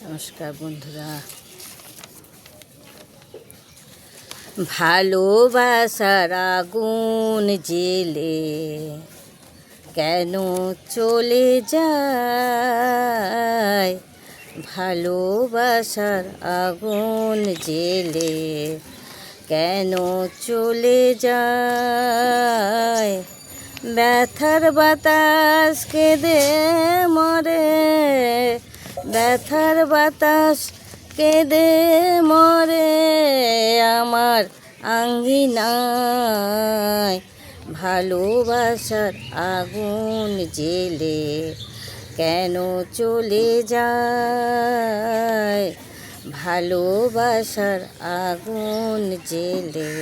নমস্কার বন্ধুরা। ভালোবাসার আগুন জেলে কেন চলে যায়? ভালোবাসার আগুন জেলে কেন চলে যায়? ব্যথার বাতাস কেঁদে মরে, ব্যথার বাতাস কেঁদে মরে আমার আঙ্গিনায়। ভালোবাসার আগুন জেলে কেন চলে যায়? ভালোবাসার আগুন জেলে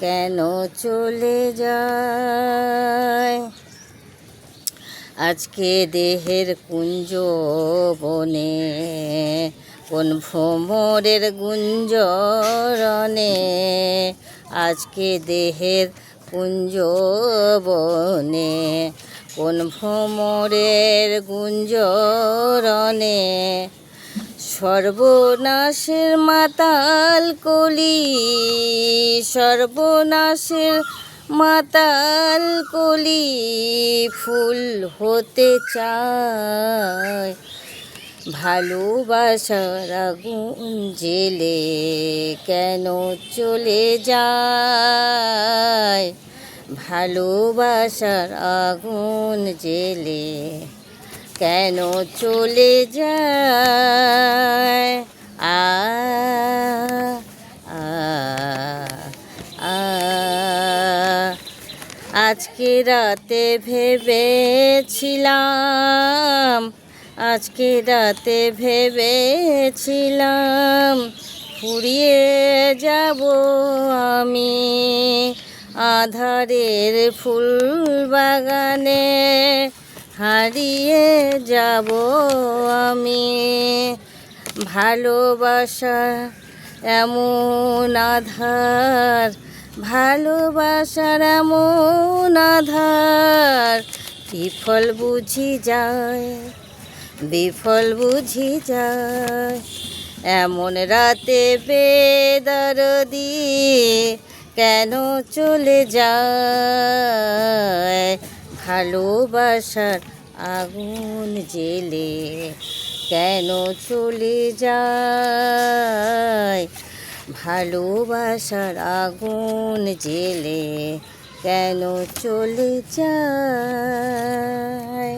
কেন চলে যায়? আজকে দেহের কুঞ্জ বনে কোন ভ্রমরের গুঞ্জরণে, আজকে দেহের কুঞ্জ বনে কোন ভ্রমরের গুঞ্জরণে সর্বনাশের মাতাল কলি, সর্বনাশের মাতাল কলি ফুল হতে চায়। ভালোবাসার আগুন জেলে কেন চলে যায়? ভালোবাসার আগুন জেলে কেন চলে যায়? আ আজকে রাতে ভেবেছিলাম, আজকে রাতে ভেবেছিলাম ফুরিয়ে যাব আমি আধারের ফুল বাগানে, হারিয়ে যাব আমি। ভালোবাসা এমন আধার, ভালোবাসার এমন আধার বিফল বুঝি যায়, বিফল বুঝি যায়। এমন রাতে বেদরদি কেন চলে যায়? ভালোবাসার আগুন জেলে কেন চলে যায়? ভালোবাসার আগুন জেলে কেন চলে যায়?